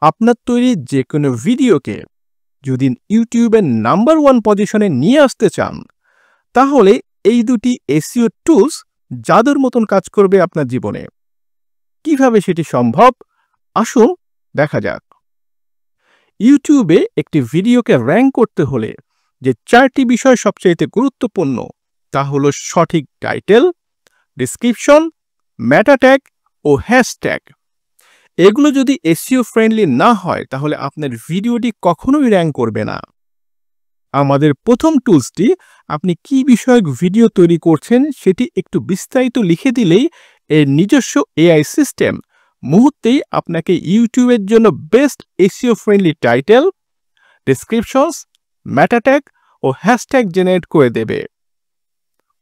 আপনার তৈরি যে কোনো ভিডিওকে যদি ইউটিউবের নাম্বার 1 পজিশনে নিয়ে আসতে চান, তাহলে এই দুটি এসইও টুলস জাদুর মতন কাজ করবে আপনার জীবনে। কিভাবে সেটি সম্ভব? আসুন দেখা যাক। ইউটিউবে একটি ভিডিওকে র‍্যাঙ্ক করতে হলে যে 4টি বিষয় সবচেয়ে গুরুত্বপূর্ণ তা হলো সঠিক টাইটেল, ডেসক্রিপশন, মেটা ট্যাগ ও হ্যাশট্যাগ। এগুলো যদি এসইও ফ্রেন্ডলি না হয় তাহলে আপনার ভিডিওটি কখনোই র‍্যাঙ্ক করবে না। আমাদের প্রথম টুলসটি আপনি কি বিষয়ক ভিডিও তৈরি করছেন সেটি একটু বিস্তারিত লিখে দিলেই এর নিজস্ব এআই সিস্টেম মুহূর্তেই আপনাকে ইউটিউবের জন্য best SEO friendly title, descriptions, meta tag ও হ্যাশট্যাগ জেনারেট করে দেবে।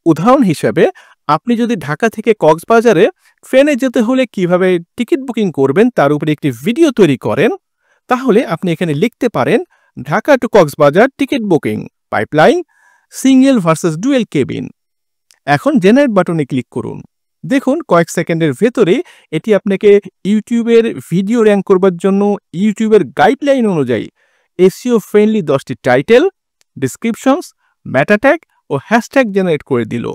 উদাহরণ হিসেবে, আপনি যদি ঢাকা থেকে কক্সবাজারে ট্রেনে যেতে হলে কিভাবে টিকিট বুকিং করবেন তার উপরে একটি ভিডিও তৈরি করেন, তাহলে আপনি এখানে লিখতে পারেন Dhaka to Cox's Bazar ticket booking pipeline, single versus dual cabin. এখন জেনারেট বাটনে ক্লিক করুন। দেখুন কয়েক সেকেন্ডের ভেতরে এটি আপনাকে ইউটিউবের ভিডিও র‍্যাঙ্ক করবার জন্য ইউটিউবের গাইডলাইন অনুযায়ী এসইও ফ্রেন্ডলি 10টি টাইটেল, ডেসক্রিপশনস, মেটা ট্যাগ ও হ্যাশট্যাগ জেনারেট করে দিল।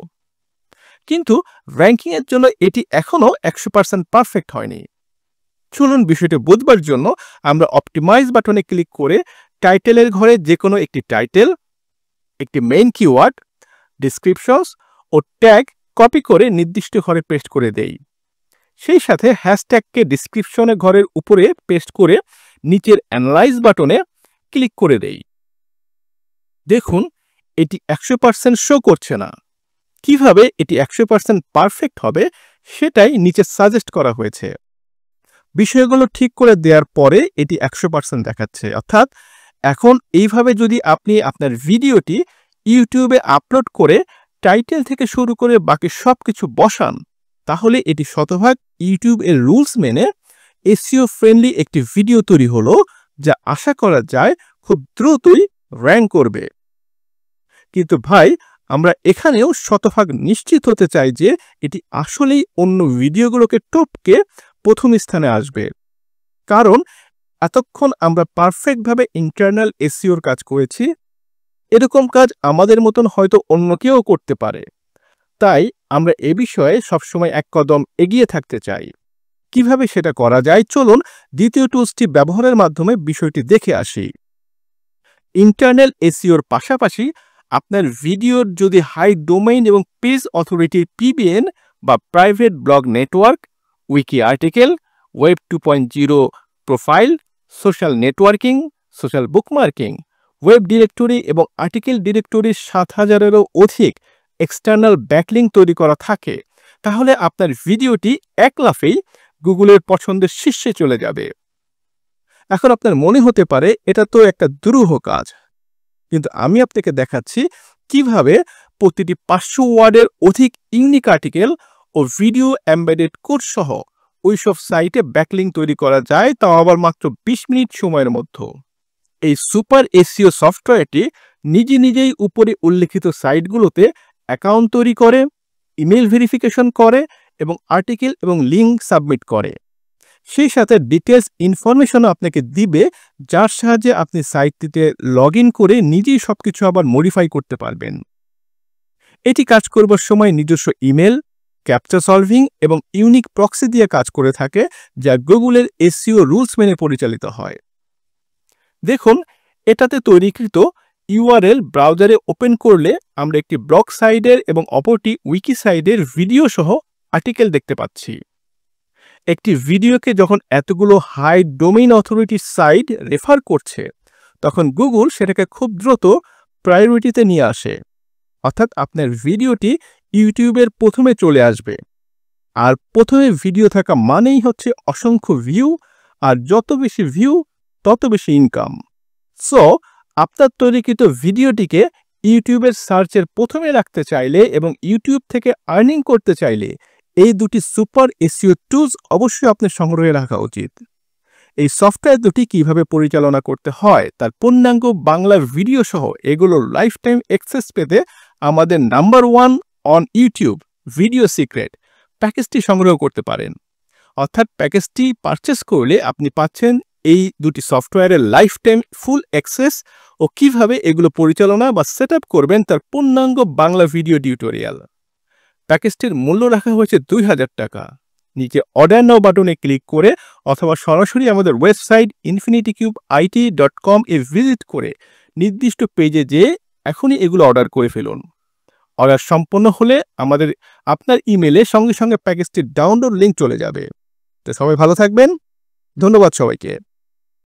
কিন্তু র‍্যাঙ্কিংয়ের জন্য এটি এখনও 100% পারফেক্ট হয়নি। চলুন বিষয়টি বুঝবার জন্য আমরা অপটিমাইজ বাটনে ক্লিক করে টাইটেলের ঘরে যে কোনো একটি টাইটেল, একটি মেইন কিওয়ার্ড, ডেসক্রিপশনস ও ট্যাগ কপি করে নির্দিষ্ট ঘরে পেস্ট করে দেই। সেই সাথে হ্যাশট্যাগকে ডেসক্রিপশনের ঘরের উপরে পেস্ট করে নিচের অ্যানালাইজ বাটনে ক্লিক করে দেই। দেখুন এটি 100% শো করছে না। কিভাবে এটি 100% পারফেক্ট হবে সেটাই নিচে সাজেস্ট করা হয়েছে। বিষয়গুলো ঠিক করে দেওয়ার পরে এটি 100% দেখাচ্ছে। অর্থাৎ এখন এইভাবে যদি আপনি আপনার ভিডিওটি ইউটিউবে আপলোড করে টাইটেল থেকে শুরু করে বাকি সবকিছু বসান, তাহলে এটি শতভাগ ইউটিউব এর রুলস মেনে এসইও ফ্রেন্ডলি একটি ভিডিও তৈরি হলো, যা আশা করা যায় খুব দ্রুতই র‍্যাঙ্ক করবে। কিন্তু ভাই, আমরা এখানেও শতভাগ নিশ্চিত হতে চাই যে এটি আসলেই অন্য ভিডিওগুলোকে টপকে প্রথম স্থানে আসবে। কারণ এতক্ষণ আমরা পারফেক্টভাবে ইন্টারনাল এসইওর কাজ করেছি। এরকম কাজ আমাদের মতন হয়তো অন্য কেউ করতে পারে। তাই আমরা এ বিষয়ে সবসময় এক কদম এগিয়ে থাকতে চাই। কিভাবে সেটা করা যায়, চলুন দ্বিতীয় টুলসটি ব্যবহারের মাধ্যমে বিষয়টি দেখে আসি। ইন্টারনাল এসইওর পাশাপাশি আপনার ভিডিওর যদি হাই ডোমেইন এবং পেজ অথরিটির পিবিএন বা private blog network, wiki article, web 2.0 profile, social networking, social bookmarking, web directory এবং আর্টিকেল ডিরেক্টরির 7000-এরও অধিক এক্সটার্নাল ব্যাকলিঙ্ক তৈরি করা থাকে, তাহলে আপনার ভিডিওটি এক লাফেই গুগলের পছন্দের শীর্ষে চলে যাবে। এখন আপনার মনে হতে পারে এটা তো একটা দুরূহ কাজ, কিন্তু আমি আপনাকে দেখাচ্ছি কিভাবে প্রতিটি 500 ওয়ার্ডের অধিক ইউনিক আর্টিকেল ও ভিডিও এমবেডেড কোড সহ ওইসব সাইটে ব্যাকলিঙ্ক তৈরি করা যায়, তাও আবার মাত্র 20 মিনিট সময়ের মধ্যে। এই সুপার এসইও সফটওয়্যারটি নিজেই উপরে উল্লেখিত সাইটগুলোতে অ্যাকাউন্ট তৈরি করে, ইমেল ভেরিফিকেশন করে এবং আর্টিকেল এবং লিঙ্ক সাবমিট করে। সেই সাথে ডিটেলস ইনফরমেশনও আপনাকে দিবে, যার সাহায্যে আপনি সাইটটিতে লগ ইন করে নিজেই সবকিছু আবার মডিফাই করতে পারবেন। এটি কাজ করবার সময় নিজস্ব ইমেল, ক্যাপচা সলভিং এবং ইউনিক প্রক্সি দিয়ে কাজ করে থাকে, যা গুগলের এসইও রুলস মেনে পরিচালিত হয়। দেখুন এটাতে তৈরিকৃত ইউআরএল ব্রাউজারে ওপেন করলে আমরা একটি ব্লগ সাইডের এবং অপরটি উইকি সাইডের ভিডিও সহ আর্টিকেল দেখতে পাচ্ছি। একটি ভিডিওকে যখন এতগুলো হাই ডোমেইন অথরিটির সাইট রেফার করছে, তখন গুগল সেটাকে খুব দ্রুত প্রায়োরিটিতে নিয়ে আসে। অর্থাৎ আপনার ভিডিওটি ইউটিউবের প্রথমে চলে আসবে। আর প্রথমে ভিডিও থাকা মানেই হচ্ছে অসংখ্য ভিউ, আর যত বেশি ভিউ তত বেশি ইনকাম। সো আপনার তৈরিকৃত ভিডিওটিকে ইউটিউবের সার্চের প্রথমে রাখতে চাইলে এবং ইউটিউব থেকে আর্নিং করতে চাইলে এই দুটি সুপার এসইও টুলস অবশ্যই আপনার সংগ্রহে রাখা উচিত। এই সফটওয়্যার দুটি কিভাবে পরিচালনা করতে হয় তার পূর্ণাঙ্গ বাংলা ভিডিও সহ এগুলোর লাইফ টাইম অ্যাক্সেস পেতে আমাদের number 1 on YouTube video secret প্যাকেজটি সংগ্রহ করতে পারেন। অর্থাৎ প্যাকেজটি পারচেস করলে আপনি পাচ্ছেন এই দুটি সফটওয়্যারের লাইফ টাইম ফুল অ্যাক্সেস ও কিভাবে এগুলো পরিচালনা বা সেট আপ করবেন তার পূর্ণাঙ্গ বাংলা ভিডিও টিউটোরিয়াল। প্যাকেজটির মূল্য রাখা হয়েছে 2000 টাকা। নিচে অর্ডার নাও বাটনে ক্লিক করে অথবা সরাসরি আমাদের ওয়েবসাইট infinitycubeit.com এ ভিজিট করে নির্দিষ্ট পেজে যেয়ে এখনই এগুলো অর্ডার করে ফেলুন। অর্ডার সম্পন্ন হলে আপনার ইমেলে সঙ্গে সঙ্গে প্যাকেজটির ডাউনলোড লিঙ্ক চলে যাবে। তো সবাই ভালো থাকবেন। ধন্যবাদ সবাইকে।